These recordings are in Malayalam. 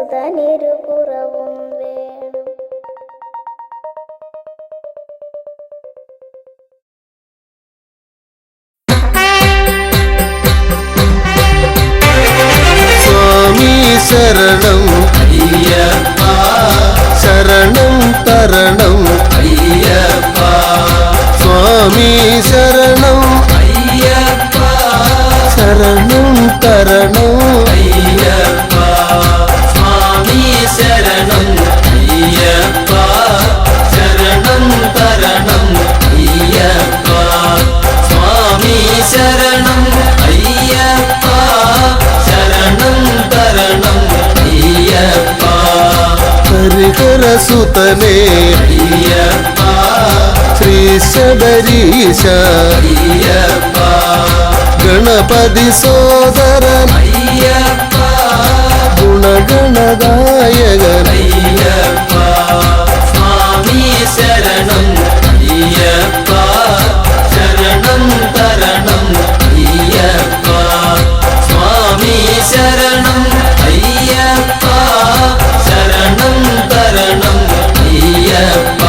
സുതനിരുപുറവും വേണം. സ്വാമി ശരണം അയ്യപ്പ, ശരണം തരണം അയ്യപ്പ. സ്വാമി ശരണം അയ്യപ്പ, ശരണം തരണം അയ്യപ്പ. സ്വാമി ശരണം അയ്യപ്പ, ശരണം തരണം അയ്യപ്പ. സ്വാമി ശരണം അയ്യപ്പ, ശരണം തരണം അയ്യപ്പ. ഹരിഹരസുതനേ അയ്യപ്പ, ശ്രീ ശബരീശ അയ്യപ്പ. ഗണപതി സോദരൻ അയ്യപ്പ, ഗുണഗണദായകൻ അയ്യപ്പ. സ്വാമി ശരണം അയ്യപ്പ, ശരണം തരണം അയ്യപ്പ. സ്വാമി ശരണം അയ്യപ്പ, ശരണം തരണം അയ്യപ്പ.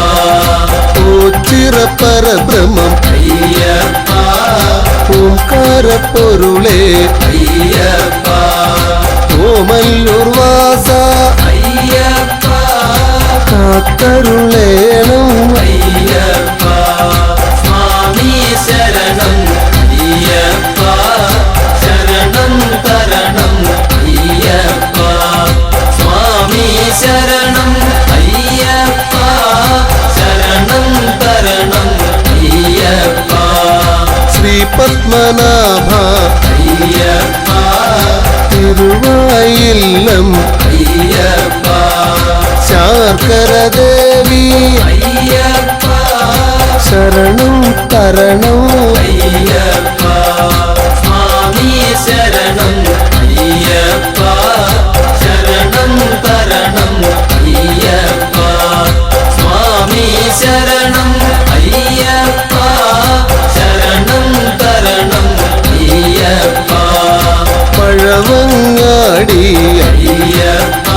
ഓച്ചിറപ്പരബ്രഹ്മം അയ്യപ്പ, ഓംകാരപ്പൊരുളേ അയ്യപ്പ. ഓമല്ലൂർ വാസ അയ്യപ്പ, കാത്തരുളേണം അയ്യപ്പ. സ്വാമി ശരണം അയ്യപ്പ, ശരണം തരണം അയ്യപ്പ. സ്വാമി ശരണം അയ്യപ്പ, ശരണം തരണം അയ്യപ്പ. ശ്രീ പത്മനാഭ അയ്യപ്പ, തിരുവായില്ലം അയ്യപ്പ. ശാർക്കര ദേവി അയ്യപ്പ, ശരണം തരണം അയ്യപ്പ. സ്വാമി ശരണം അയ്യപ്പ, ശരണം തരണം അയ്യപ്പ. സ്വാമി ശരണം അയ്യപ്പ, ശരണം തരണം അയ്യപ്പ. പഴവങ്ങാടി അയ്യപ്പ,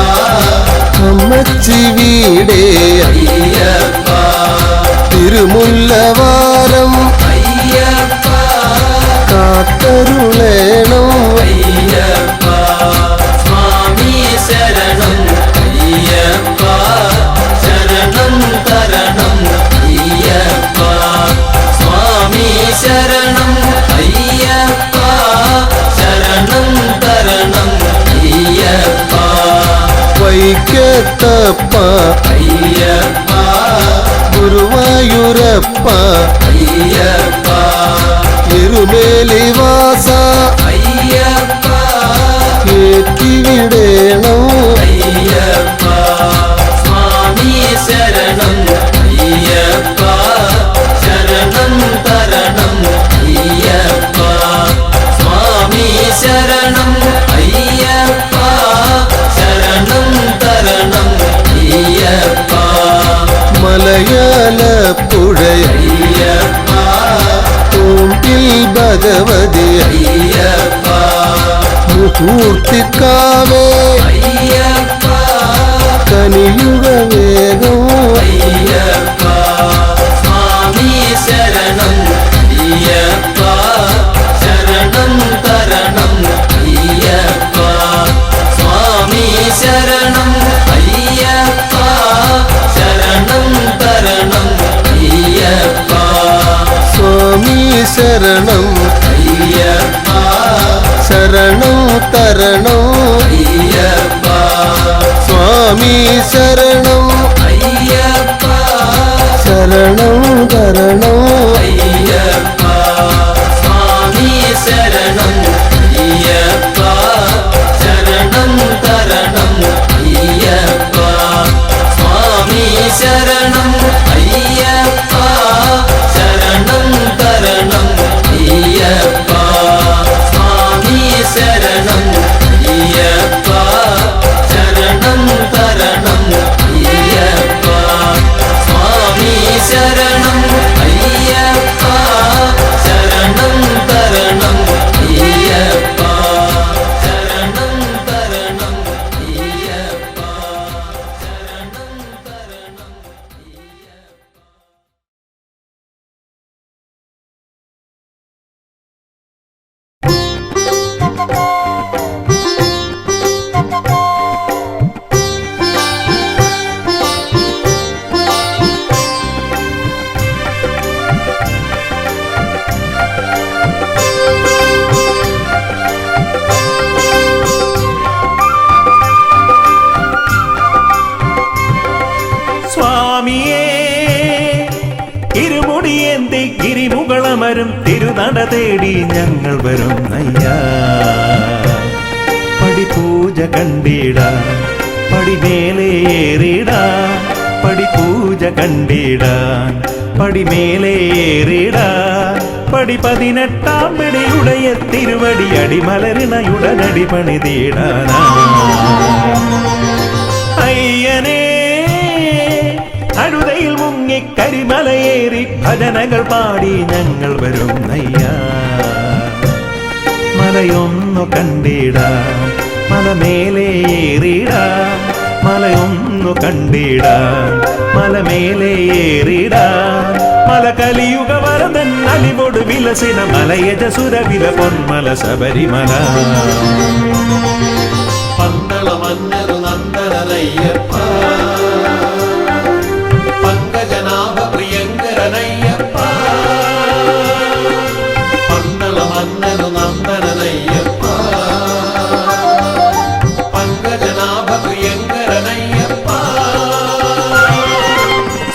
അമ്മച്ചി വീടേ അയ്യപ്പ. തിരുമുല്ലവാരം അയ്യപ്പ, കാത്തരുളേണം അയ്യപ്പ. സ്വാമി ശരണം അയ്യപ്പ, ശരണം തരണം അയ്യപ്പ. സ്വാമി ശരണം അയ്യപ്പ, ശരണം തരണം അയ്യപ്പ. വൈക്കത്തപ്പ അയ്യപ്പ, ഗുരുവായൂരപ്പ അയ്യപ്പ. എരുമേലിവാസ അയ്യപ്പ, ഏറ്റിവിടേണം അയ്യപ്പ. സ്വാമി ശരണം അയ്യപ്പ, ശരണം തരണം അയ്യപ്പ. സ്വാമി ശരണം അയ്യപ്പ, ശരണം തരണം അയ്യപ്പ. മലയാളപ്പുഴ അയ്യപ്പ, ഓംകിൽ ഭഗവതി അയ്യപ്പ. മുഹൂർത്തിക്കാവേ അയ്യപ്പ, കനിയുഗ വേഗം അയ്യപ്പ. സ്വാമി ശരണം അയ്യപ്പ, ശരണം തരണം അയ്യപ്പ. സ്വാമി ശരണം അയ്യപ്പ, ശരണം തരണം അയ്യപ്പ. സ്വാമി ശരണം അയ്യപ്പ, ശരണം തരണം അയ്യപ്പ. സ്വാമി ശരണം അയ്യപ്പ, ശരണം തരണം അയ്യപ്പ. സ്വാമി ശരണം അയ്യപ്പ, ശരണം തരണം അയ്യപ്പ. സ്വാമി ശരണം അയ്യപ്പ, ശരണം തരണം അയ്യപ്പ. സ്വാമി ശരണം അയ്യപ്പ, ശരണം തരണം തിരുമുകളമരും തിരുനട തേടി ഞങ്ങൾ വരുന്നയ്യാ. പടിപൂജ കണ്ടിടാൻ പടിമേലേറിടാൻ, പടിപൂജ കണ്ടിടാൻ പടിമേലേറിടാൻ, പടി 18 പടിയുടയ തിരുവടി അടിമലരിണയുടനടി പണിതീടാനാ. അയ്യനേ അഴുതയിൽ മുങ്ങി കരിമലയേറി ഭജനകൾ പാടി ഞങ്ങൾ വരുന്നയ്യാ. മലയൊന്നു കണ്ടിടാൻ മലമേലേറിടാൻ, മലയൊന്നു കണ്ടിടാൻ മലമേലേറിടാൻ, മല കലിയുഗ വരദൻ അലിവോട് വിലസിന മലയജസുരവില പൊന്മല ശബരിമല. പന്തള മന്നരു നന്ദനയ്യപ്പ, പങ്കജനാഭ പ്രിയങ്കരനയ്യപ്പ. പന്തള മന്നരു നന്ദനയ്യപ്പ, പങ്കജനാഭ പ്രിയങ്കരനയ്യപ്പ.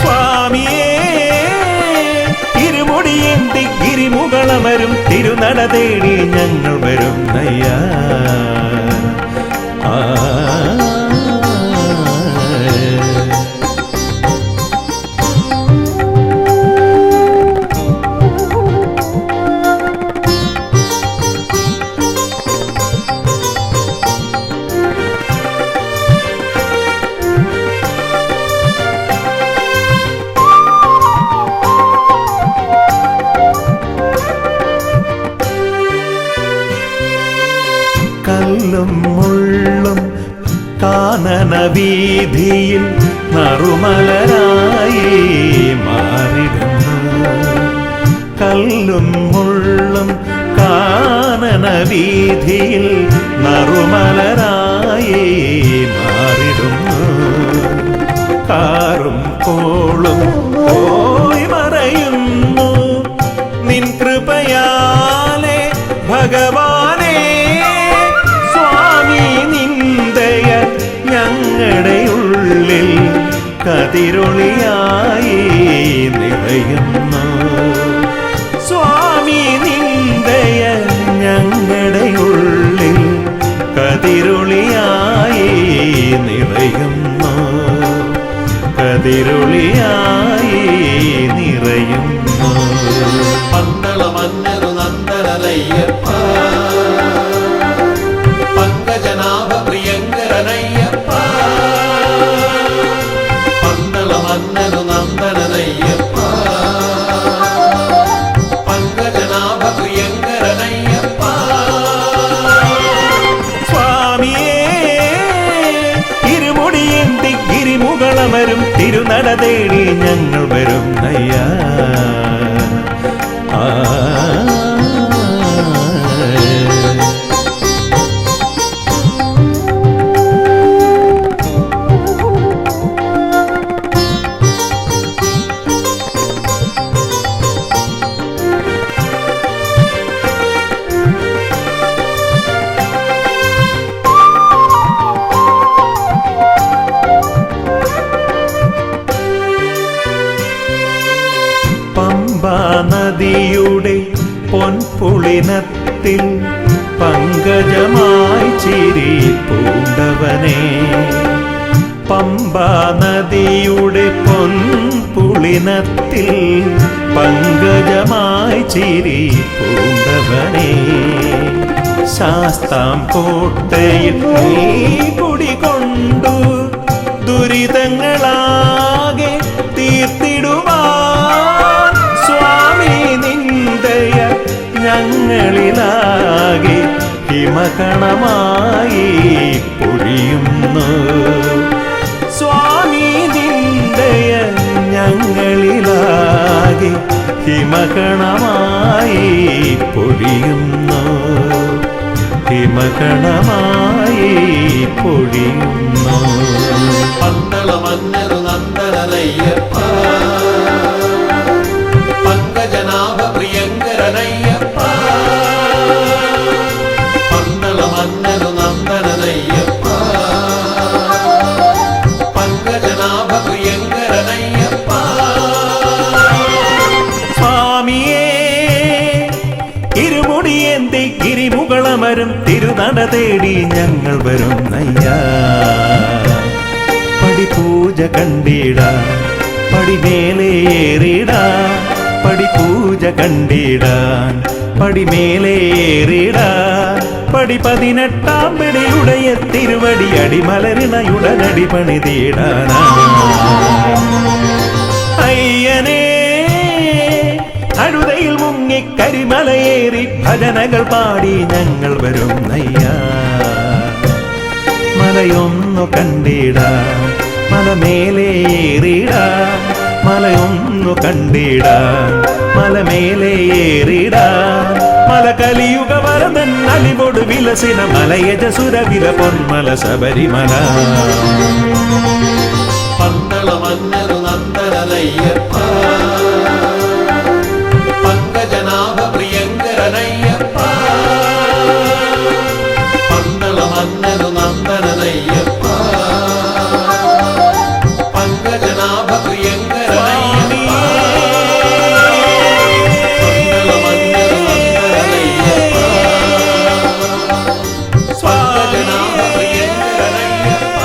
സ്വാമിയേ ഇരുമുടിയേന്തി ഗിരിമുകളമരും തിരുനട തേടി ഞങ്ങൾ വരുന്നയ്യാ. കല്ലും മുള്ളും കാനന വീതിയിൽ നറുമലരായി മാറിടുന്നു. കല്ലും മുള്ളും കാനന വീതിയിൽ നറുമലരായി മാറിടുന്നു. കാറും കോളും പോയി മറയുന്നു നിൻ കൃപയാലെ ഭഗവാനേ. നിന്ദയ ഞങ്ങളുടെ ഉള്ളിൽ കതിരൊളിയായി നിറയുന്നു. സ്വാമി നിന്ദയ ഞങ്ങളുടെ ഉള്ളിൽ കതിരൊളിയായി നിറയുന്നു, കതിരൊളിയായി നിറയുന്നു. പന്തള മന്നരു നന്ദനയ്യപ്പ, പങ്കജനാഭ പ്രിയങ്കരനയ്യപ്പ. പന്തള മന്നരു നന്ദനയ്യപ്പ, പങ്കജനാഭ പ്രിയങ്കരനയ്യപ്പ. സ്വാമിയേ ഇരുമുടിയേന്തി ഗിരിമുകളമരും തിരുനട തേടി ഞങ്ങൾ വരുന്നയ്യാ. പമ്പാ നദിയുടെ പൊൻപുളിനത്തിൽ പങ്കജമായി ചിരി പൂണ്ടവനേ. പമ്പാ നദിയുടെ പൊൻപുളിനത്തിൽ പങ്കജമായി ചിരി പൂണ്ടവനേ. ശാസ്താം കോട്ടയിൽ നീ കുടികൊണ്ടു ദുരിതങ്ങളാകെ തീർത്തിടുവാൻ. സ്വാമി നിന്ദയ ഞങ്ങളിലാകെ ഹിമകണമായി പൊഴിയുന്നു. സ്വാമി നിന്ദയ ഞങ്ങളിലാകെ ഹിമകണമായി പൊഴിയുന്നു, ഹിമകണമായി പൊഴിയുന്നു. പന്തള മന്നരു നന്ദനയ്യപ്പ, പങ്കജനാഭ പ്രിയങ്കരനയ്യപ്പ. പന്തള മന്നരു നന്ദനയ്യപ്പ, പങ്കജനാഭ പ്രിയങ്കരനയ്യപ്പ. സ്വാമിയേ തേടി ഞങ്ങൾ വരുന്നയ്യാ പടിപൂജ കണ്ടിടാ പടിമേലേറിടാ പടിപൂജ കണ്ടിടാൻ പടിമേലേറിടാ പടി 18 പടിയുടയ തിരുവടി അടിമലരിണയുടനടി പണിതീടാനാ അയ്യനേ അഴുതയിൽ മുങ്ങി കരിമലയേറി ഭജനകൾ പാടി ഞങ്ങൾ വരുന്നയ്യാ മലയൊന്നു കണ്ടിടാ മലമേലേറിടാ മലയൊന്നു കണ്ടിടാ മലമേലേറിടാ മല കലിയുഗ വരദൻ അലിവോട് വിലസിന മലയജസുര വില പൊന്മല ശബരിമല പന്തള മന്നരു നന്ദനയ്യപ്പ പങ്കജനാഭ പ്രിയങ്കരനയ്യപ്പ പന്തള മന്നരു നന്ദനയ്യപ്പ പങ്കജനാഭ പ്രിയങ്കരനയ്യപ്പ പന്തള മന്നരു നന്ദനയ്യപ്പ പങ്കജനാഭ പ്രിയങ്കരനയ്യപ്പ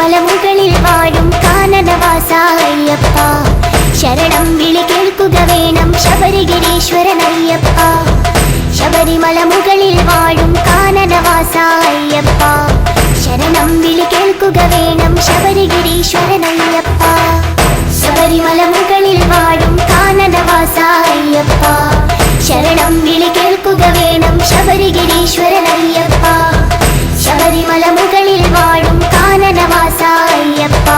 ശബരിമല മുകളിൽ വാഴും കാനനവാസ അയ്യപ്പ ശരണം വിളി കേൾക്കുക വേണം ശബരിഗിരീശ്വരനയ്യപ്പ ശബരിമല മുകളിൽ വാഴും കാനനവാസ അയ്യപ്പ ശരണം വിളി കേൾക്കുക വേണം ശബരിഗിരീശ്വരനയ്യപ്പ ശബരിമല മുകളിൽ വാഴും കാനനവാസ അയ്യപ്പ ശരണം വിളി കേൾക്കുക വേണം ശബരിഗിരീശ്വരനയ്യപ്പ ശബരിമല മുകളിൽ വാഴും കാനനവാസ അയ്യപ്പ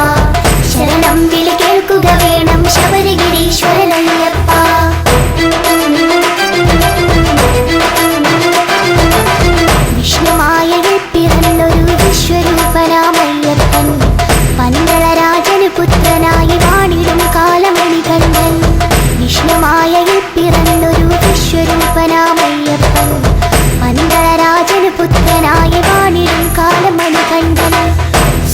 ശരണം വിളി കേൾക്കുക വേണം ശബരിഗിരീശ്വരനയ്യപ്പ വിഷ്ണുമായയിൽ പിറന്നൊരു വിശ്വരൂപനാമയ്യപ്പൻ പന്തളരാജന് പുത്രനായി വാണിടും കാലമണികണ്ഠൻ വിഷ്ണുമായയിൽ പിറന്നൊരു വിശ്വരൂപനാമയ്യപ്പൻ പന്തളരാജന് പുത്രനായി വാണിടും കാലമണികണ്ഠൻ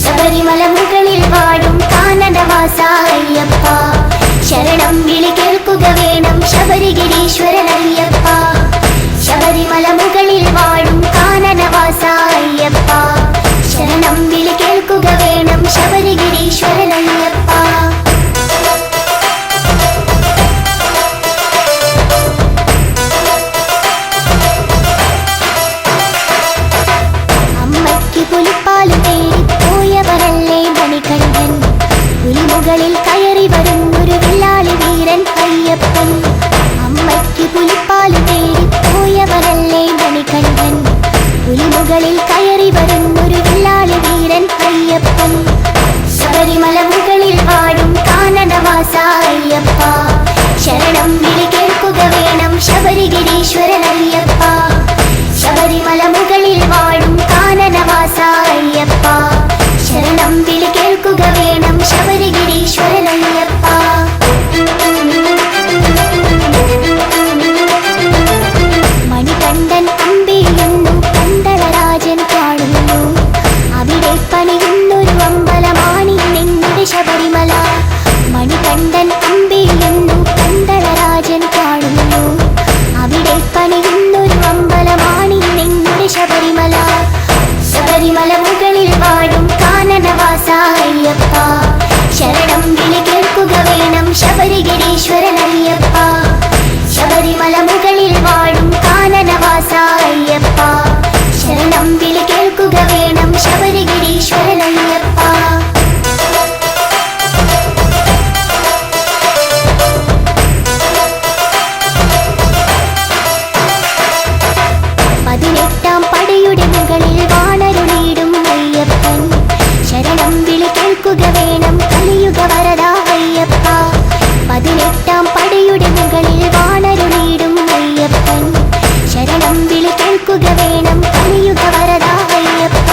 ശബരിമല മുകളിൽ വാഴും കാനനവാസ അയ്യപ്പ ശരണം വിളി കേൾക്കുക വേണം ശബരിഗിരീശ്വരനയ്യപ്പ ശബരിമല മുകളിൽ വാഴും കാനനവാസ അയ്യപ്പ ശരണം വിളി കേൾക്കുക വേണം ശബരിഗിരീശ്വരനയ്യപ്പ അമ്മയ്ക്ക് പുലിപ്പാല് തേടി പോയവരല്ലേ മണികണ്ഠൻ പുലിമുകളിൽ കയറി വരുന്നൊരു വില്ലാളി വീരൻ അയ്യപ്പൻ അമ്മയ്ക്ക് പുലിപ്പാല് തേടി പോയവരല്ലേ മണികണ്ഠൻ പുലിമുകളിൽ കയറി വരുന്നൊരു വില്ലാളി വീരൻ അയ്യപ്പൻ ശബരിമല മുകളിൽ വാഴും കാനനവാസ അയ്യപ്പ ശരണം വിളി കേൾക്കുക വേണം ശബരിഗിരീശ്വരനയ്യപ്പ ശബരിമല മുകളിൽ വാഴും കാനനവാസ അയ്യപ്പ ശരണം വിളി കേൾക്കുക വേണം ശബരിഗിരീശ്വരനയ്യപ്പ മണികണ്ഠൻ അമ്പെയ്യുന്നു പന്തളരാജൻ കാണുന്നു അവിടെ പണിയുന്നൊരു അമ്പലമാണി നിങ്ങളുടെ ശബരിമല മണികണ്ഠൻ അമ്പെയ്യുന്നു പന്തളരാജൻ കാണുന്നു അവിടെ പണിയുന്നൊരു അമ്പലമാണി നിങ്ങളുടെ ശബരിമല ശബരിമല മുകളിൽ വാഴും കാനനവാസ അയ്യപ്പ ശരണം വിളി കേൾക്കുക വേണം ശബരിഗിരീശ്വരനയ്യപ്പ ശബരിമല മുകളിൽ വാഴും കാനനവാസ അയ്യപ്പ ശരണം വിളി കേൾക്കുക വേണം ശബരിഗിരീശ്വരനയ്യപ്പ പതിനെട്ടാം പടയുടെ മുകളിൽ വാണരുളിയിടും അയ്യപ്പൻ ശരണം വിളി കേൾക്കുക വേണം കലിയുഗ വരദ അയ്യപ്പ പതിനെട്ടാം പടയുടെ മുകളിൽ വാണരുളിയിടും അയ്യപ്പൻ ശരണം വിളി കേൾക്കുക വേണം കലിയുഗ വരദ അയ്യപ്പ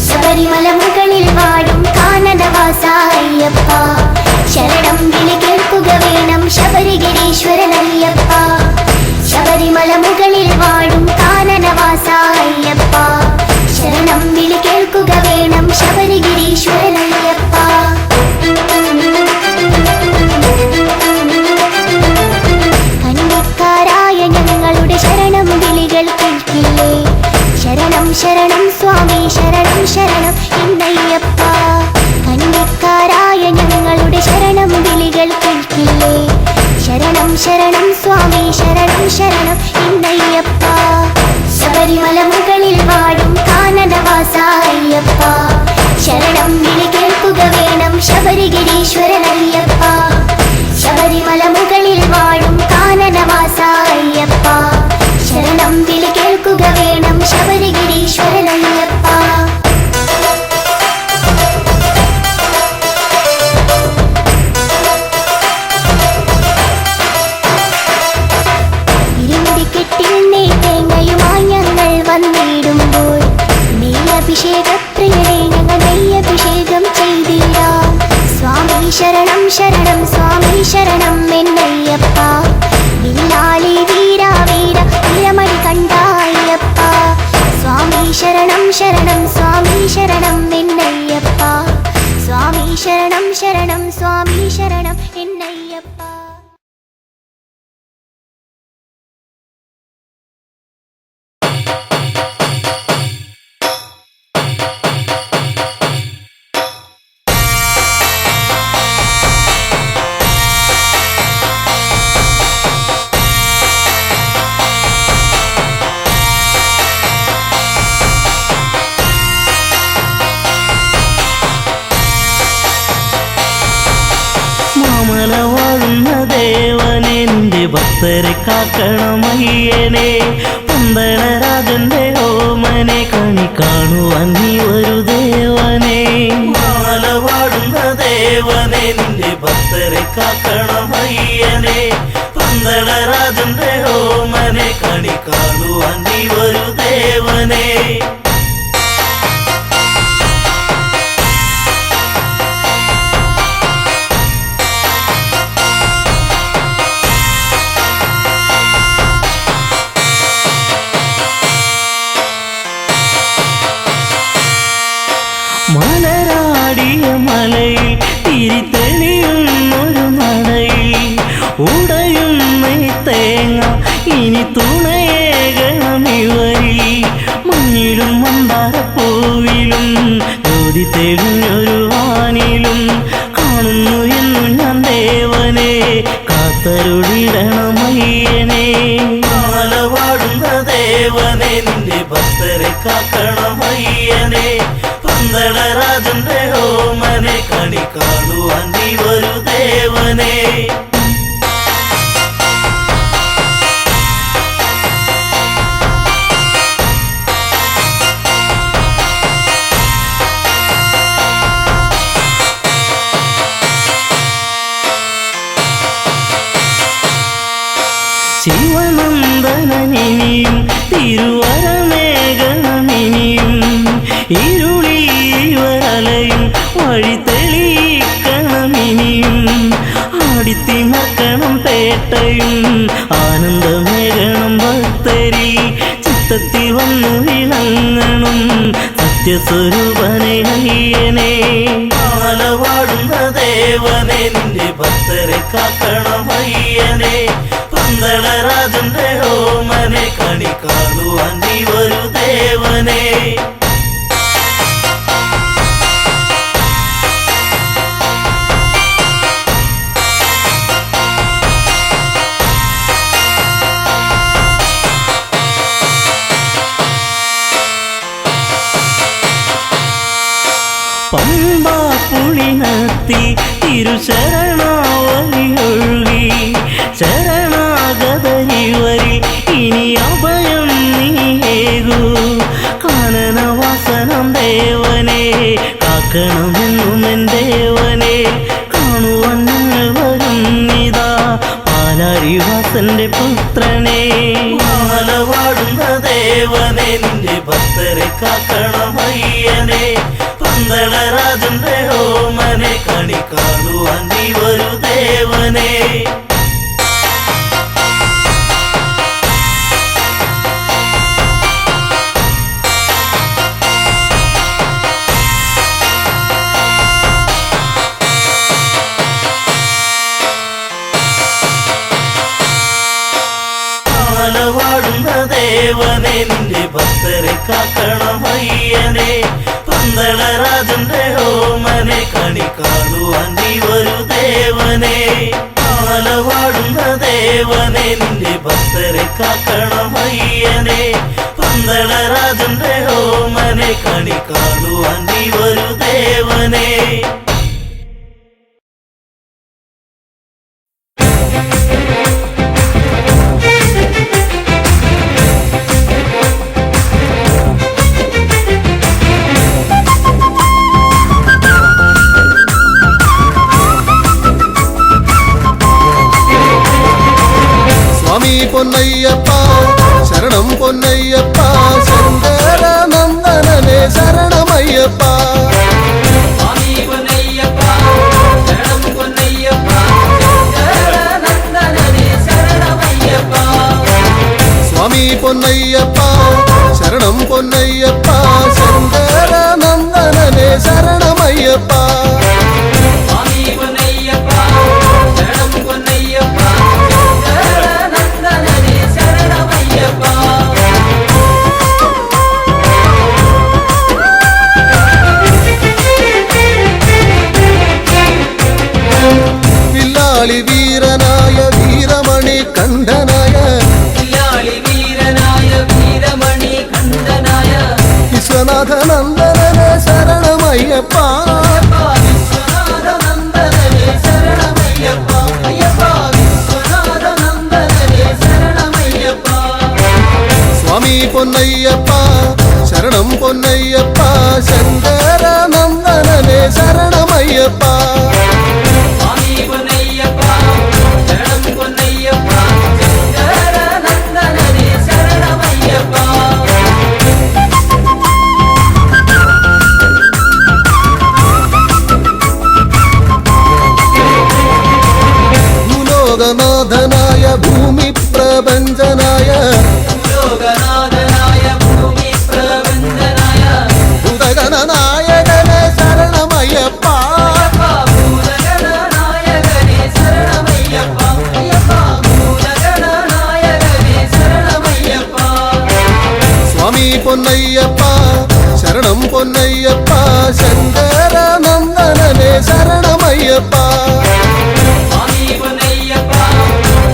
ശബരിമല മുകളിൽ വാഴും കാനനവാസ അയ്യപ്പ ശരണം വിളി കേൾക്കുക വേണം ശബരിഗിരീശ്വരനയ്യപ്പ ശബരിമല മുകളിൽ വാഴും കാനനവാസ അയ്യപ്പ ശരണം വിളി കേൾക്കുക വേണം ശബരിഗിരീശ്വരനയ്യപ്പ കന്നിക്കാരായ ഞങ്ങളുടെ ശരണം വിളികൾ കേൾക്കില്ലേ ശരണം ശരണം സ്വാമി ശരണം ശരണം എന്നയ്യപ്പ കന്നിക്കാരായ ഞങ്ങളുടെ ശരണം വിളികൾ കേൾക്കില്ലേ ശരണം ശരണം സ്വാമി ശരണം ശരണം എന്നയ്യപ്പ ശബരിമല മുകളിൽ വാഴും കാനനവാസ അയ്യപ്പ ശരണം വിളി കേൾക്കുക വേണം ശബരിഗിരീശ്വരനയ്യപ്പ ശബരിമല മുകളിൽ വാഴും കാനനവാസ അയ്യപ്പ ശരണം വിളി കേൾക്കുക വേണം ശബരിഗിരീശ്വരനയ്യപ്പ ഇരുമുടിക്കെട്ടിൽ നെയ്തേങ്ങയുമായി ഞങ്ങൾ വന്നിടുമ്പോൾ നെയ്യഭിഷേകപ്രിയരെ ഞങ്ങൾ നെയ്യഭിഷേകം ചെയ്തിടാം സ്വാമി ശരണം ശരണം സ്വാമി ശരണം എന്നയ്യപ്പ വില്ലാളി വീര വീര വീരമണി കണ്ട അയ്യപ്പ സ്വാമി ശരണം ശരണം സ്വാമി ശരണം എന്നയ്യപ്പ സ്വാമി ശരണം ശരണം സ്വാമി ശരണം എന്നയ്യപ്പ ഭക്തരെ കാക്കണമയ്യനെ പന്തളരാജന്റെ ഓമനെ കണി കാണുവാൻ നീ ഒരു ദേവനെ മാല പാടുന്ന ദേവനെ നിന്റെ ഭക്തരെ കാക്കണമയ്യനെ പന്തളരാജന്റെ ഓമനെ കണി കാണുവാൻ നീ ഒരു ദേവനെ മലരാടിയ മലയിൽ തിരിതെളിയുന്നൊരു നടയിൽ ഉടയുന്ന തേങ്ങ ഇനി തുണയേകണമിവരിൽ മഞ്ഞിലും മന്ദാരപ്പൂവിലും ജ്യോതി തെളിഞ്ഞൊരു വാനിലും കാണുന്നു എന്നു ഞാൻ ദേവനെ കാത്തരുളിടണമയ്യനെ മാല പാടുന്ന ദേവനെ നിന്റെ ഭക്തരെ കാക്കണമയ്യനെ പന്തളരാജന്റെ ഓമനെ കണി കാണുവാൻ നീ ഒരു ദേവനെ ശിവനന്ദനനിയും തിരുവരമേഘനമിനിയും ഇരുളിവരലയും വഴി തെളിയിക്കണമിനിയും ആടിത്തിമർക്കണം പേട്ടയും ആനന്ദമേകണം ഭക്തരി ചിത്തത്തിൽ വന്നു വിളങ്ങണം സത്യസ്വരൂപനെ അയ്യനെ മാല പാടുന്ന ദേവനെ നിന്റെ ഭക്തരെ കാക്കണമയ്യനെ പന്തളരാജന്റെ ഓമനെ കണി കാണുവാൻ നീ ഒരു ദേവനെ പമ്പാ പുളിനത്തി തിരുശരണാവലി ഒഴുകി ശരണാഗതരിവരി ഇനി അഭയം നീയേകൂ കാനനവാസനം ദേവനെ കാക്കണമെന്നും എൻ ദേവനെ കാണുവാൻ ഞങ്ങൾ വരുന്നിതാ പാലാരിവാസന്റെ പുത്രനെ മാല പാടുന്ന ദേവനെ നിന്റെ ഭക്തരെ കാക്കണമയ്യനെ പന്തളരാജന്റെ ഓമനെ കണി കാണുവാൻ നീ ഒരു ദേവനെ മാല പാടുന്ന ദേവനെ നിന്റെ ഭക്തരെ കാക്കണമയ്യനെ പന്തളരാജന്റെ ഓമനെ കണി കാണുവാൻ നീ ഒരു ദേവനെ മാല പാടുന്ന ദേവനെ നിന്റെ ഭക്തരെ കാക്കണമയ്യനെ പന്തളരാജന്റെ ഓമനെ കണി കാണുവാൻ നീ ഒരു ദേവനെ പൊന്നയ്യപ്പ ശരണം പൊന്നയ്യപ്പ ശങ്കരനന്ദനനെ ശരണമയ്യപ്പ സ്വാമി പൊന്നയ്യപ്പ ശരണം പൊന്നയ്യപ്പ ശങ്കരനന്ദനനെ ശരണമയ്യപ്പ സ്വാമി പൊന്നയ്യപ്പ ശരണം പൊന്നയ്യപ്പ ശങ്കരനന്ദനനെ ശരണമയ്യപ്പ സ്വാമി പൊന്നയ്യപ്പ ശരണം പൊന്നയ്യപ്പ ശങ്കരനന്ദനനെ ശരണമയ്യപ്പ വില്ലാളി വീരനായ വീരമണി കണ്ഠനായ വില്ലാളി വീരനായ വീരമണി കണ്ഠനായ വിശ്വനാഥനന്ദനനെ ശരണമയ്യപ്പ വിശ്വനാഥനന്ദനനെ ശരണമയ്യപ്പ അയ്യപ്പ വിശ്വനാഥനന്ദനനെ പൊന്നയ്യപ്പ ശരണം പൊന്നയ്യപ്പ ശങ്കരനന്ദനനെ ശരണമയ്യപ്പ സ്വാമി പൊന്നയ്യപ്പ ശരണം പൊന്നയ്യപ്പ ശങ്കരനന്ദനനെ ശരണമയ്യപ്പ ഭൂലോകനാഥനായ ഭൂമി പ്രപഞ്ചനായ ലോകനാഥനായ ഭൂമി പ്രപഞ്ചനായ ഭൂതഗണനായകനെ ശരണമയ്യപ്പ ഭൂതഗണനായകനെ ശരണമയ്യപ്പ അയ്യപ്പ ഭൂതഗണനായകനെ ശരണമയ്യപ്പ സ്വാമി പൊന്നയ്യപ്പ ശരണം പൊന്നയ്യപ്പ ശങ്കരനന്ദനനെ ശരണമയ്യപ്പ സ്വാമി പൊന്നയ്യപ്പ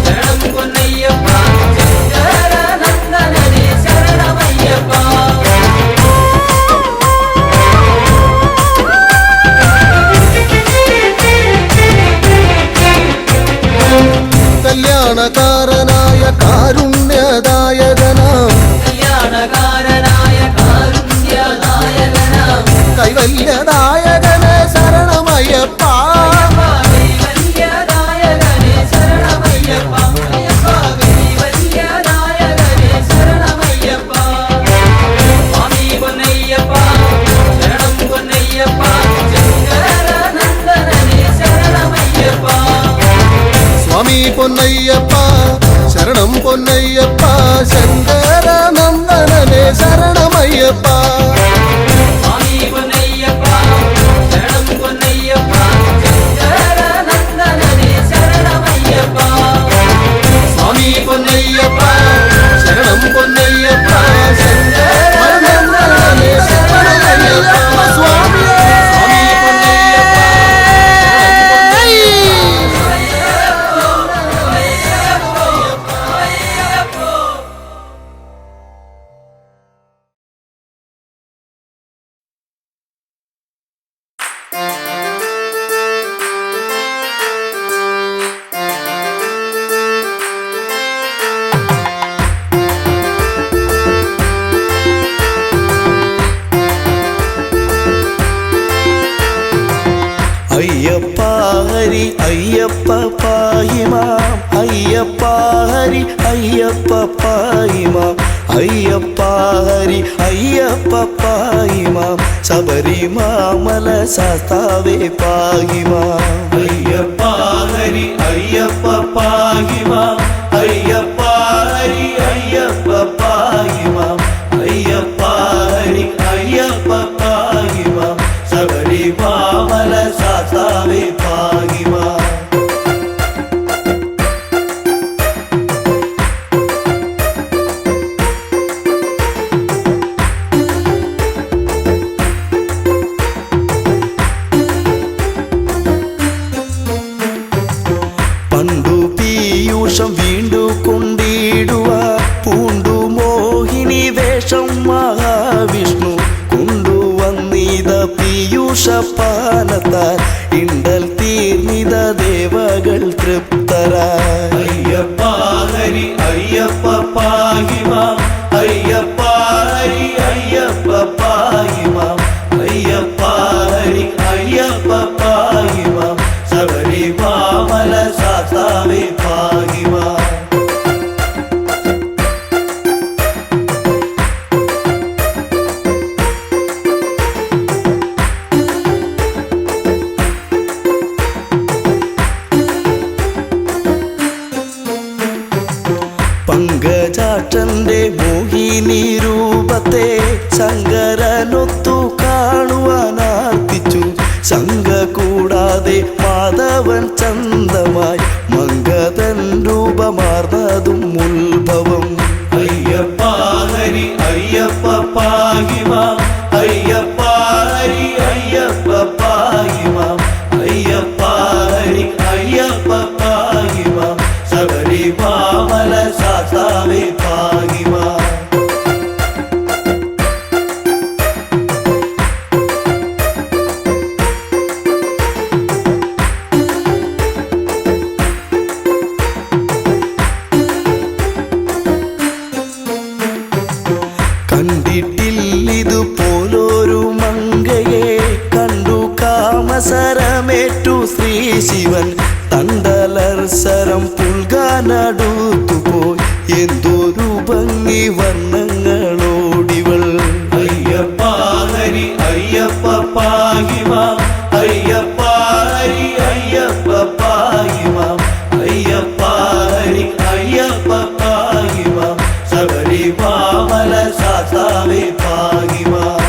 ശരണം പൊന്നയ്യപ്പ ശങ്കരനന്ദനനെ ശരണമയ്യപ്പ കല്യാണകാരനായ കാരുണ്യദായകനാം കല്യാണകാരനായ കാരുണ്യനായകനാം കൈവല്യദായകനെ ശരണമയ്യപ്പ കൈവല്യദായകനെ ശരണമയ്യപ്പ അയ്യപ്പ കൈവല്യദായകനെ ശരണമയ്യപ്പ സ്വാമി പൊന്നയ്യപ്പ ശരണം പൊന്നയ്യപ്പ ശങ്കരനന്ദനനെ ശരണമയ്യപ്പ സ്വാമി പൊന്നയ്യപ്പ ശരണം പൊന്നയ്യപ്പ ശങ്കരനന്ദനനെ ശരണമയ്യപ്പ സ്വാമി പൊന്നയ്യപ്പ ശരണം പൊന്നയ്യപ്പ ശങ്കരനന്ദനനെ ശരണമയ്യപ്പ സ്വാമി പൊന്നയ്യപ്പ ശരണം പൊന്നയ്യപ്പ ശങ്കരനന്ദനനെ ശരണമയ്യപ്പ സ്വാമിയേ സ്വാമി പൊന്നയ്യപ്പ അയ്യപ്പ ഹരി അയ്യപ്പ പാഹിമാം അയ്യപ്പ ഹരി അയ്യപ്പ പാഹിമാം അയ്യപ്പ ഹരി അയ്യപ്പ പാഹിമാം ശബരിമാമല ശാസ്താവേ പാഹിമാം അയ്യപ്പ ഹരി അയ്യപ്പ പാഹിമാം അയ്യപ്പ ഹരി അയ്യപ്പ പാഹിമാം അയ്യപ്പ ഹരി അയ്യപ്പ പാഹിമാം ശബരിമാമല ശാസ്താവേ പാഹിമാം പണ്ടു പീയൂഷം വീണ്ടു കൊണ്ടിടുക പൂണ്ടു മോഹിനി വേഷം മഹാവിഷ്ണു കൊണ്ടുവന്നിത പീയൂഷപാനത്താൽ ഇണ്ടൽ തീർന്നിത ദേവകൾ തൃപ്തരായി അയ്യപ്പ ഹരി അയ്യപ്പ പാഹിമാം അയ്യപ്പ ഹരി അയ്യപ്പ പാഹിമാം അയ്യപ്പ ഹരി അയ്യപ്പ പാഹിമാം ശബരിമാമല ശാസ്താവേ പാഹിമാം പങ്കജാക്ഷന്റെ മോഹിനി രൂപത്തെ ശങ്കരനൊത്തു കാണുവാനാർത്തിച്ചു ശങ്ക കൂടാതെ മാധവൻ ചന്തമായി മംഗതൻ രൂപമാർന്നതും ഉത്ഭവം അയ്യപ്പ ഹരി അയ്യപ്പ പാഹിമാം അയ്യപ്പ ഹരി അയ്യപ്പ പാഹിമാം അയ്യപ്പ ഹരി അയ്യപ്പ പാഹിമാം ശബരിമാമല ശാസ്താവേ പാഹിമാം ഇതുപോലൊരു മങ്കയെ കണ്ടു കാമസരമേറ്റു ശ്രീ ശിവൻ തണ്ടലർസരം പുൽകാനടുത്തുപോയി എന്തൊരു ഭംഗി വർണ്ണങ്ങളോടിവൾ അയ്യപ്പ ഹരി അയ്യപ്പ പാഹിമാം അയ്യപ്പ ഹരി അയ്യപ്പ പാഹിമാം അയ്യപ്പ ഹരി അയ്യപ്പ പാഹിമാം ശബരിമാമല സാസാവേ പാഹിമാം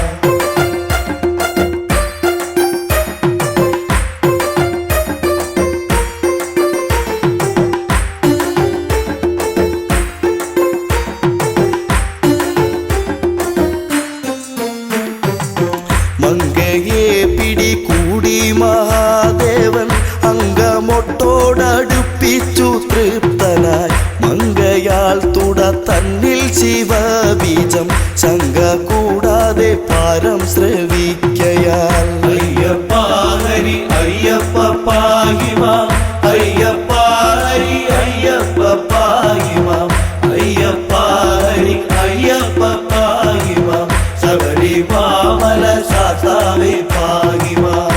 മങ്കയെ പിടികൂടി മഹാദേവൻ അങ്കമൊട്ടോടടുപ്പിച്ചു തൃപ്തനായി മങ്കയാൽ തുട തന്നിൽ ശിവബീജം ശങ്ക കൂടാതെ പാരം ശ്രവിക്കയാൽ അയ്യപ്പ ഹരി അയ്യപ്പ പാഹിമാം അയ്യപ്പ ഹരി അയ്യപ്പ പാഹിമാം അയ്യപ്പ ഹരി അയ്യപ്പ പാഹിമാം ശബരിമാമല സാസാവേ പാഹിമാം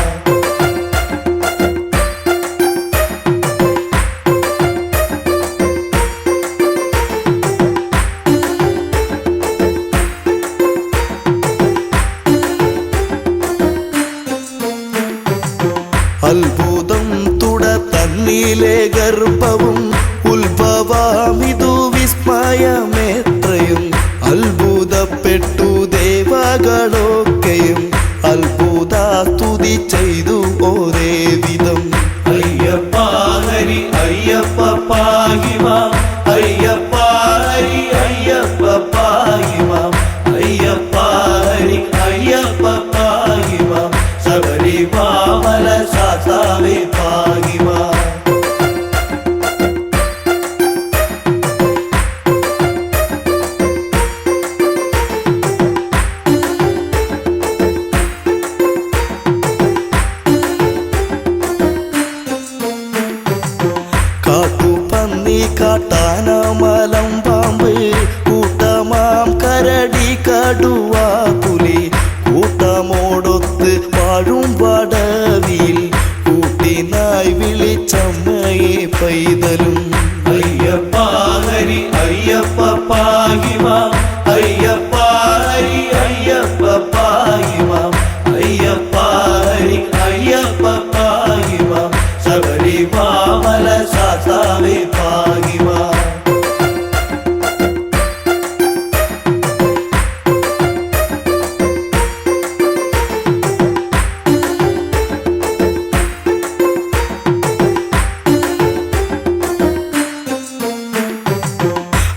അത്ഭുതം തുട തന്നിലെ ഗർഭവും ഉത്ഭവമിതു വിസ്മയമെത്രയും അത്ഭുതപ്പെട്ടു ദേവകളൊക്കെയും അത്ഭുത സ്തുതി ചെയ്തു ഒരേ വിധം അയ്യപ്പ ഹരി അയ്യപ്പ പാഹിമാം അയ്യപ്പ ഹരി അയ്യപ്പ പാഹിമാം അയ്യപ്പ ഹരി അയ്യപ്പ പാഹിമാം ശബരിമാമല സാസാവേ പാഹിമാം കാട്ടുപന്നി കാട്ടാന മലം പാമ്പ് കൂട്ടമാം കരടി കടുവ പുലി കൂട്ടമോടൊത്ത് വാഴും വടവിൽ കൂട്ടിനായി വിളിച്ചമ്മയെ പൈതലും അയ്യപ്പ ഹരി അയ്യപ്പ പാഹിമാം അയ്യപ്പ ഹരി അയ്യപ്പ പാഹിമാം അയ്യപ്പ ഹരി അയ്യപ്പ പാഹിമാം ശബരിമാമല സാസാവേ പാഹിമാം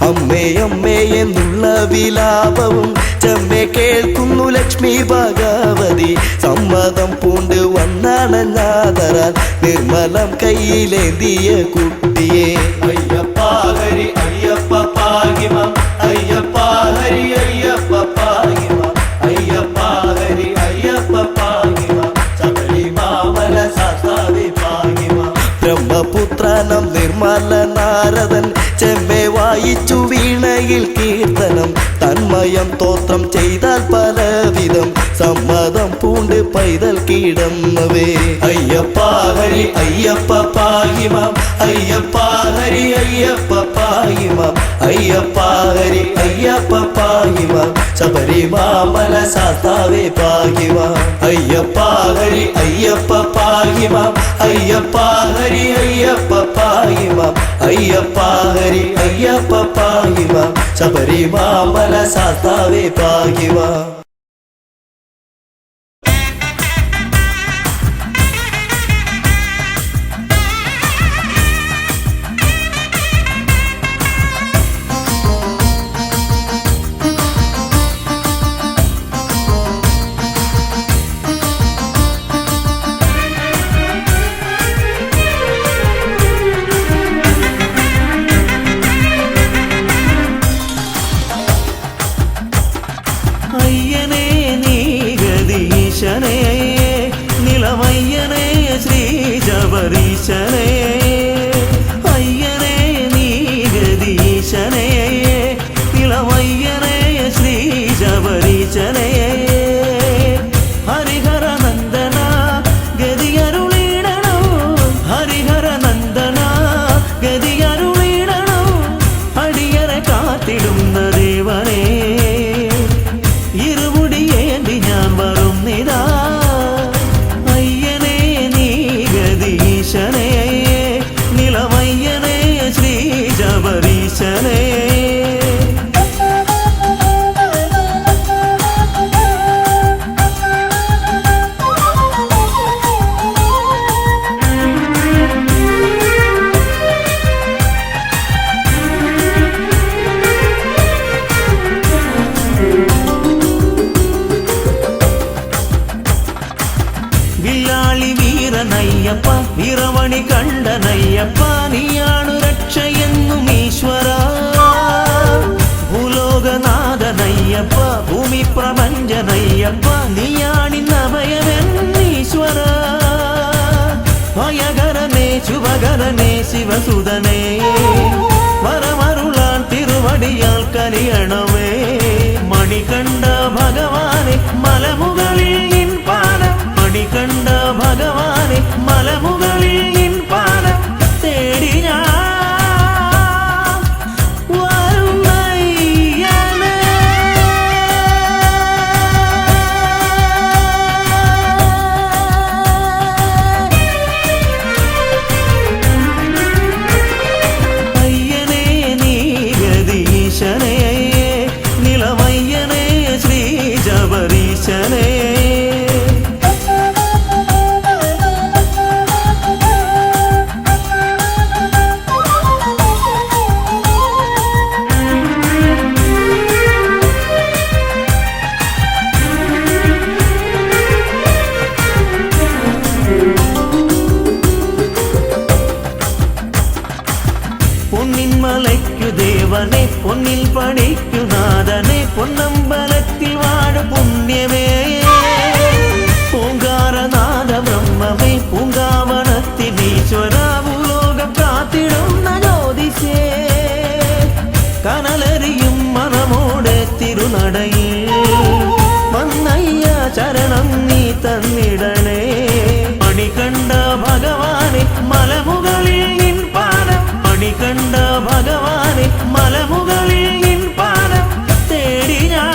അമ്മേ അമ്മേ എന്നുള്ള വിലാപവും ചെമ്മെ കേൾക്കുന്നു ലക്ഷ്മി ഭഗവതി സമ്മതം പൂണ്ട് വന്നണഞ്ഞാതരാൽ നിർമ്മലം കയ്യിലേന്തിയ കുട്ടിയെ അയ്യപ്പ ഹരി അയ്യപ്പ പാഹിമാം അയ്യപ്പ ഹരി അയ്യപ്പ പാഹിമാം അയ്യപ്പ ഹരി അയ്യപ്പ പാഹിമാം ശബരിമാമല സാസാവേ പാഹിമാം ബ്രഹ്മപുത്രനം നിർമ്മല നാരദൻ ചെമ്മെ വായിച്ചു വീണയിൽ കീർത്തനം തന്മയം തോത്രം ചെയ്താൽ പലവിധം സമ്മതം പൂണ്ട് പൈതൽ കിടന്നവേ അയ്യപ്പ ഹരി അയ്യപ്പ പാഹിമാം അയ്യപ്പ ഹരി അയ്യപ്പ പാഹിമാം അയ്യപ്പ ഹരി അയ്യപ്പ പാഹിമാം ശബരിമാമല സാസാവേ പാഹിമാം അയ്യപ്പ ഹരി അയ്യപ്പ പാഹിമാം അയ്യപ്പ ഹരി അയ്യപ്പ പാഹിമാം അയ്യപ്പ ഹരി അയ്യപ്പ പാഹിമാം ശബരിമാമല സാസാവേ പാഹിമാം അയ്യനേ നീ ഗതീശനേ നിലമയ്യനേ ശ്രീ ശബരീശനേ അയ്യനേ നീ ഗതീശനേ നിലമയ്യനേ ശ്രീ ശബരീശനേ വേണ്ടി ഞാൻ വരുന്നിതാ അയ്യനേ നീ ഗതീശനേ നിലമയ്യനേ ശ്രീ ശബരീശനേ വില്ലാളി വീരനയ്യപ്പ വീരമണി കണ്ടനയ്യപ്പ നീയാണു രക്ഷയെന്നും ഈശ്വര ഭൂലോകനാഥനയ്യപ്പ ഭൂമി പ്രപഞ്ചനയ്യപ്പ നീയാണിന്നഭയമെന്നീശ്വര ഭയകരനേ ശുഭകരനേ ശിവസുതനേ വരമരുളാൻ തിരുവടിയാൽ കനിയണമേ മണികണ്ഠ ഭഗവാനെ മലമുകളിൽ നിൻ പാദം മണികണ്ഠ ഭഗവാനെ മലമുകളിൽ നിൻ പാദം തേടി ഞാൻ വരുന്നയ്യനേ. അയ്യനേ നീ ഗതീശനേ നിലമയ്യനേ ശ്രീ ശബരീശനേ പൊന്നിൻ മലയ്ക്കു ദേവനെ പൊന്നിൽ പണിക്കു നാഥനെ പൊന്നമ്പലത്തിൽ വാഴ പുണ്യമേ പൂങ്കാരനാഥ ബ്രഹ്മമേ പൂങ്കാവനത്തിനീശ്വര ഭൂലോകം കാത്തിടുന്ന ജ്യോതിഷേ കനലരിയും മനമോടെ തിരുനടയിൽ വന്നയ്യ ചരണം നീ തന്നിടണേ മണികണ്ഠ ഭഗവാനെ മലമുകളിൽ നിൻ പാദം മണികണ്ഠ ഭഗവാനെ മലമുകളിൽ നിൻ പാദം തേടി ഞാൻ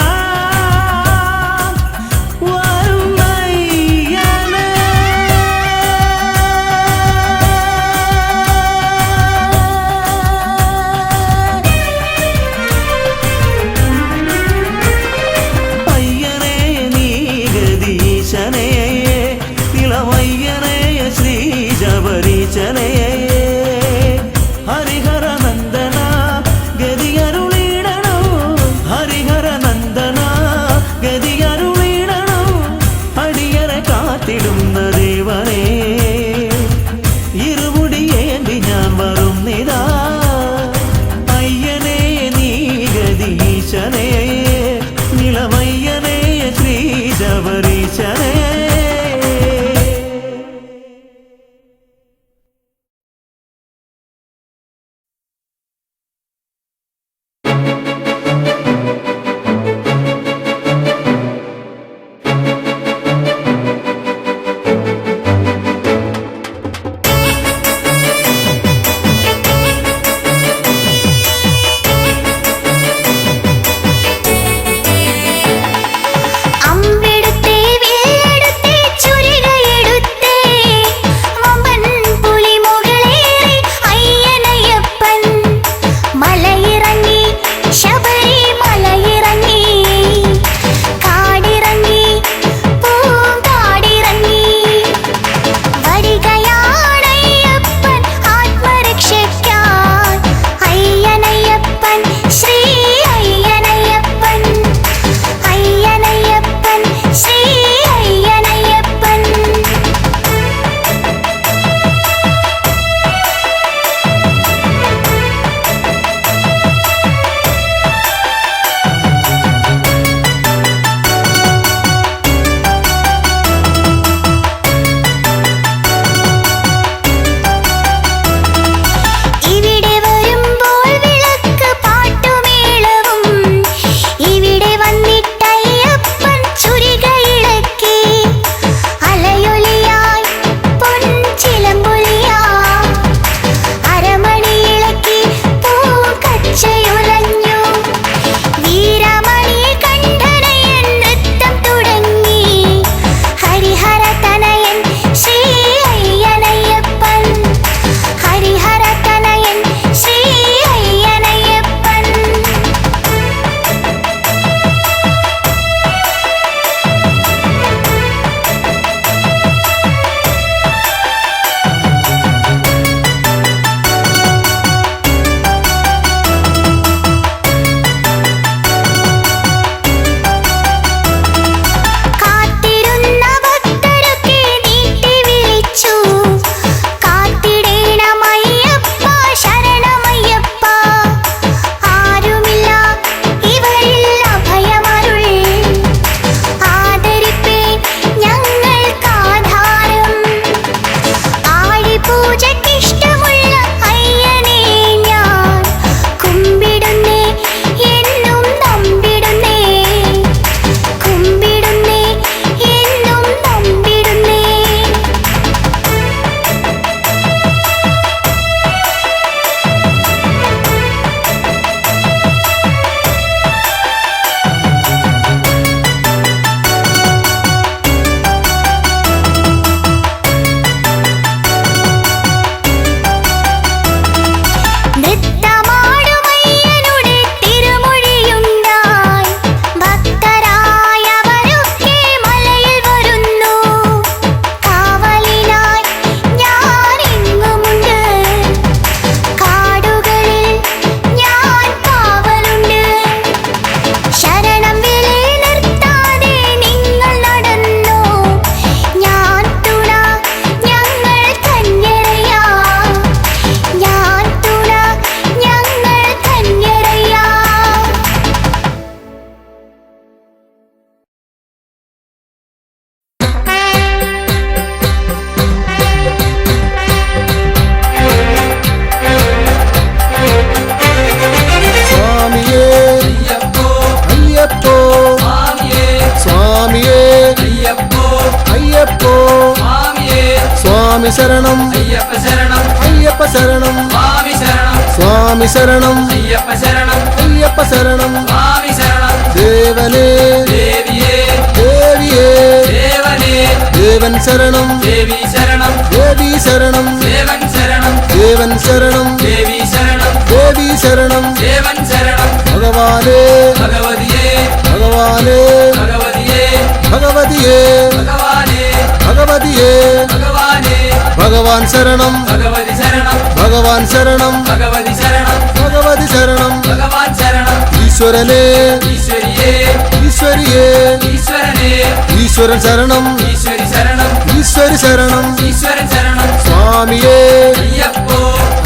സ്വാമി ശരണം അയ്യപ്പ ശരണം അയ്യപ്പ ശരണം സ്വാമി ശരണം സ്വാമി ശരണം അയ്യപ്പ ശരണം അയ്യപ്പ ശരണം സ്വാമി ശരണം ദേവനേ ദേവിയേ ദേവിയേ ദേവനേ ദേവൻ ശരണം ദേവി ശരണം ദേവി ശരണം ദേവൻ ശരണം ദേവൻ ശരണം ദേവി ശരണം ദേവി ശരണം ദേവൻ ശരണം ഭഗവാനേ ഭഗവതിയേ ഭഗവാനേ ഭഗവതിയേ ഭഗവതിയേ ഭഗവാനേ ഭഗവതിയേ ഭഗവാനേ ഭഗവാൻ ശരണം ഭഗവതി ശരണം ഭഗവാൻ ശരണം ഭഗവതി ശരണം ഭഗവതി ശരണം ഭഗവാൻ ശരണം ഈശ്വരനേ ഈശ്വരിയേ ഈശ്വരിയേ ഈശ്വരനേ ഈശ്വരൻ ശരണം ഈശ്വരി ശരണം ഈശ്വരി ശരണം ഈശ്വരൻ ശരണം സ്വാമിയേ അയ്യപ്പോ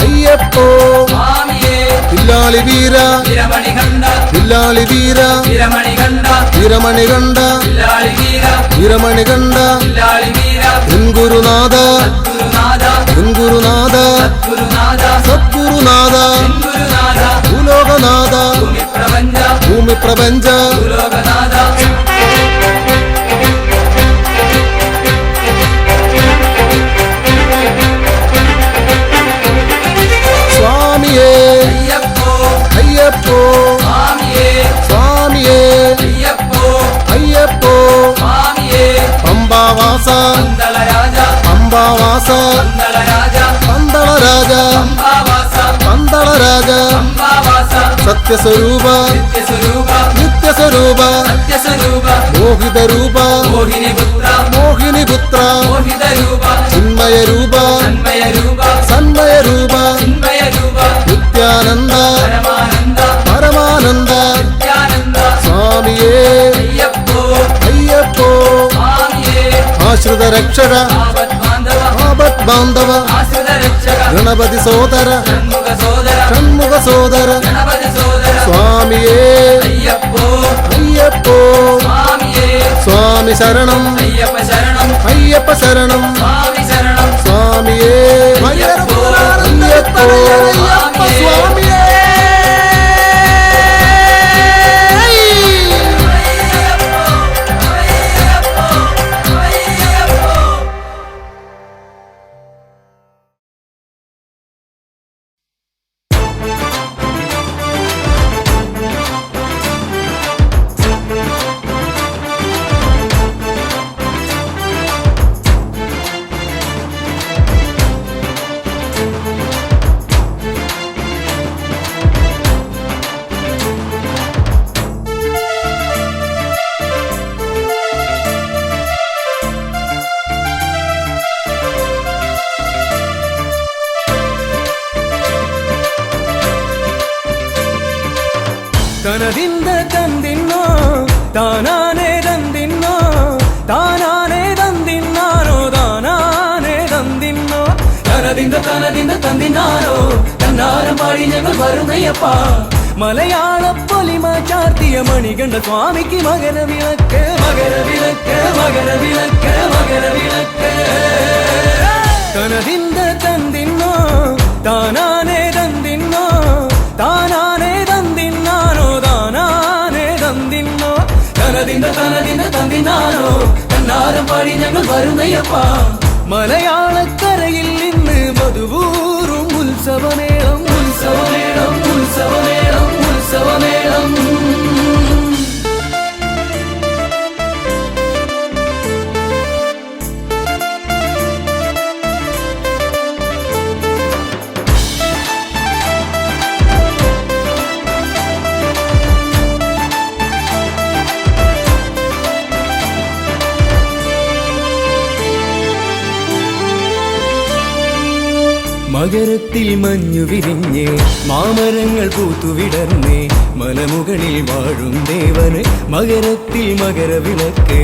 അയ്യപ്പോ സ്വാമിയേ വില്ലാളി വീര വിരമണി കണ്ട വില്ലാളി വീര വിരമണി കണ്ട വീരമണി കണ്ട വില്ലാളി വീര വീരമണി കണ്ട വില്ലാളി വീര എൻ ഗുരുനാഥ ഗുരുനാഥ എൻ ഗുരുനാഥ ഗുരുനാഥ സദ്ഗുരുനാഥ ഗുരുനാഥ ഭൂലോകനാഥ ഭൂമി പ്രപഞ്ച ഭൂമി പ്രപഞ്ച ഭൂലോകനാഥ സ്വാമിയേ അയ്യപ്പോ അയ്യപ്പോ സ്വാമിയേ സ്വാമിയേ അയ്യപ്പോ അയ്യപ്പോ സ്വാമിയേ പമ്പാവാസ പന്തള രാജ പമ്പാവാസ പന്തള രാജ പന്തള രാജ പമ്പാവാസ പന്തള രാജ പമ്പാവാസ സത്യസ്വരൂപ നിത്യസ്വരൂപ നിത്യസ്വരൂപ സത്യസ്വരൂപ മോഹിത രൂപ മോഹിനി പുത്ര മോഹിനി പുത്ര മോഹിത രൂപ ചിന്മയ രൂപ തന്മയ രൂപ സന്മയ രൂപ ചിന്മയ രൂപ നിത്യാനന്ദ പരമാനന്ദ പരമാനന്ദ നിത്യാനന്ദ സ്വാമിയേ അയ്യപ്പോ അയ്യപ്പോ സ്വാമിയേ ആശ്രിത രക്ഷക ആപത് ബാന്ധവ ആപത് ബാന്ധവ ആശ്രിത രക്ഷക ഗണപതി സോദര ഷൺമുഖ സോദര ഷൺമുഖ സോദര ഗണപതി സോദര സ്വാമിയേ അയ്യപ്പോ അയ്യപ്പോ സ്വാമിയേ സ്വാമി ശരണം അയ്യപ്പ ശരണം അയ്യപ്പ ശരണം സ്വാമി ശരണം സ്വാമിയേ അയ്യപ്പോ അയ്യപ്പോ സ്വാമിയേ സ്വാമിയേ തനതിന്ദ തന്തിന്നോ താനാനേ തന്തിന്നോ താനാനേ തന്തിന്നാനോ താനാനേ തന്തിന്നോ തനതിന്ദ തന്തിന്നാനോ തന്നാരം പാടി ഞങ്ങൾ വരുന്നയ്യപ്പ മലയാള പൊലിമ ചാർത്തിയ മണികണ്ഠ സ്വാമിക്ക് മകരവിളക്ക് മകരവിളക്ക് മകരവിളക്ക് മകരവിളക്ക് തനതിന്ദ തന്തിന്നോ താനാനേ തന്തിന്നോ താനാനേ തന്തിന്നാനോ താനാനേ തന്തിന്നോ തനതിന്ദ തന്തിന്നാനോ തന്നാരം പാടി ഞങ്ങൾ വരുന്നയ്യപ്പ മലയാളക്കരയിൽ ഇന്ന് മധുവൂറും ഉത്സവമേളം ഉത്സവമേളം ഉത്സവമേളം ഉത്സവമേളം മകരത്തിൽ മഞ്ഞു വിരിഞ്ഞ് മാമരങ്ങൾ പൂത്തുവിടർന്ന് മലമുകളിൽ വാഴും ദേവന് മകരത്തിൽ മകരവിളക്ക്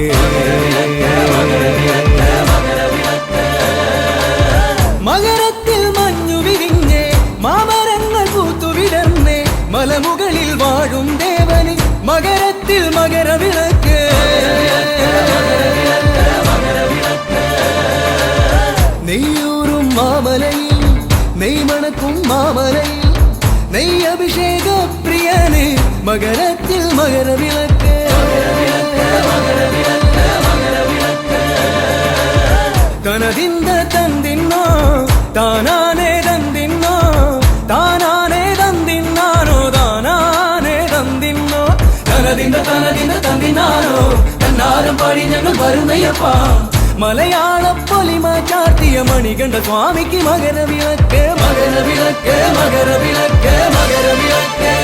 മകരത്തിൽ മഞ്ഞു വിരിഞ്ഞ് മാമരങ്ങൾ പൂത്തുവിടർന്ന് മലമുകളിൽ വാഴും ദേവന് മകരത്തിൽ മകരവിളക്ക് നെയ്യൂറും മാമലയിൽ നെയ്മണക്കും മാമലയിൽ നെയ്യ് അഭിഷേക പ്രിയന് മകരത്തിൽ മകരവിളക്ക് തനതിന്ദ തന്തിന്നോ താനാനേ തന്തിന്നോ താനാനേ തന്തിന്നാനോ താനാനേ തന്തിന്നോ തനതിന്ത തന്തിനാനോ തന്നാരം പാടി ഞങ്ങൾ വരുന്നയ്യപ്പ മലയാള പൊലിമ ചാർത്തിയ മണികണ്ഠ സ്വാമിക്ക് മകരവിളക്ക് മകരവിളക്ക് മകരവിളക്ക് മകരവിളക്ക്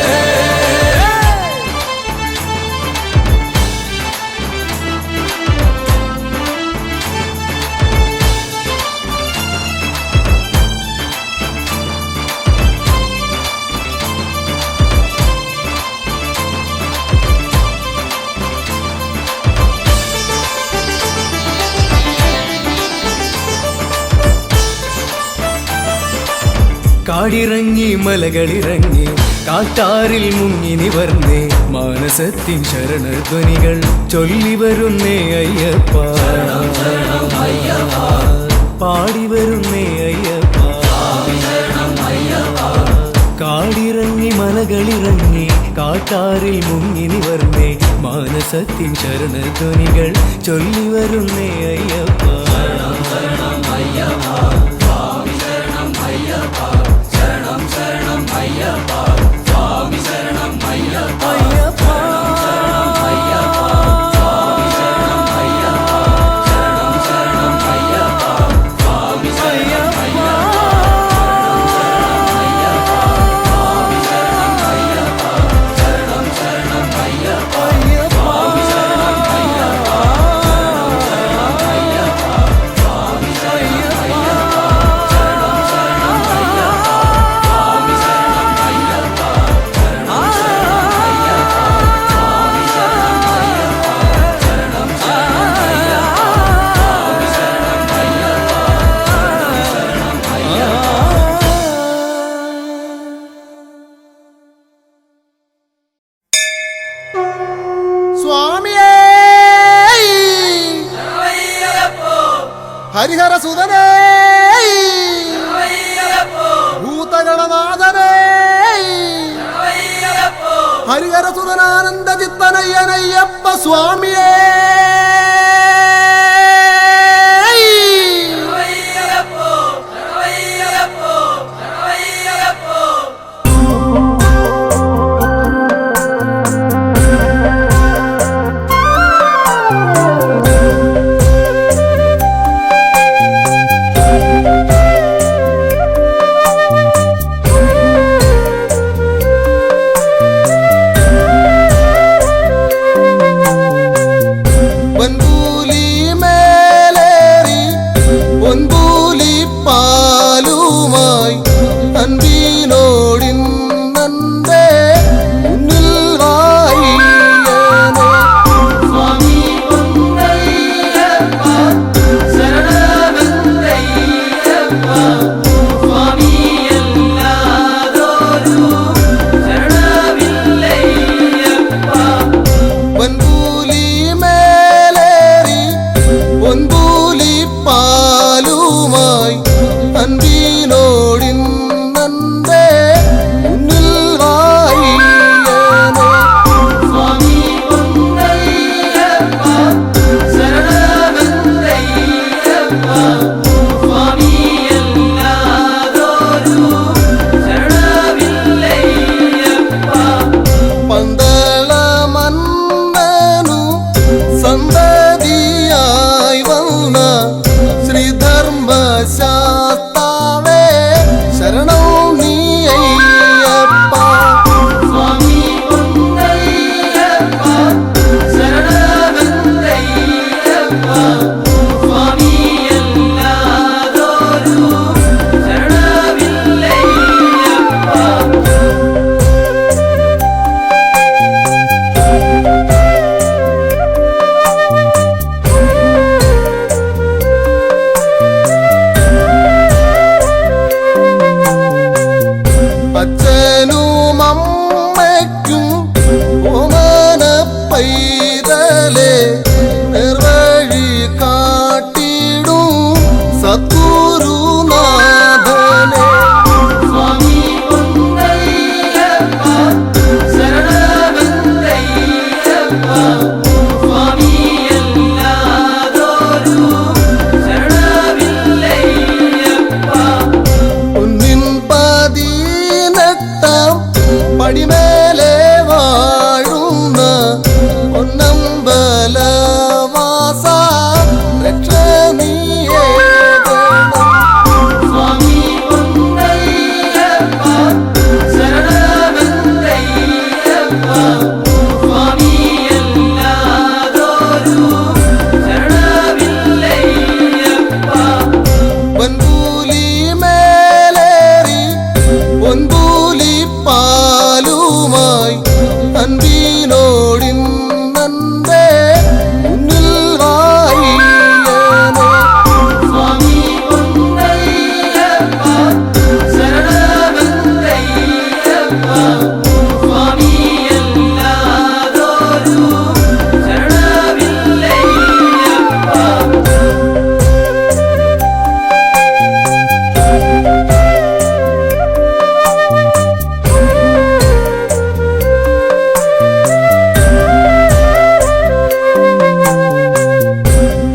കാടിറങ്ങി മലകളിറങ്ങി കാട്ടാറിൽ മുങ്ങി നിവർന്നേ മാനസത്തിൻ ശരണധ്വനികൾ ചൊല്ലി വരുന്നേ അയ്യപ്പ പാടി വരുന്നേ അയ്യപ്പ കാടിറങ്ങി മലകളിറങ്ങി കാട്ടാറിൽ മുങ്ങി നിവർന്നേ മാനസത്തിൻ ശരണധ്വനികൾ ചൊല്ലി വരുന്നേ അയ്യപ്പ സ്വാമിയേ ഹരിഹര സുതനേ ഭൂതഗണനാഥനേ ഹരിഹര സുതനാനന്ദ ചിത്തനയ്യനയ്യപ്പ സ്വാമിയേ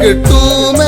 കെട്ടുമേ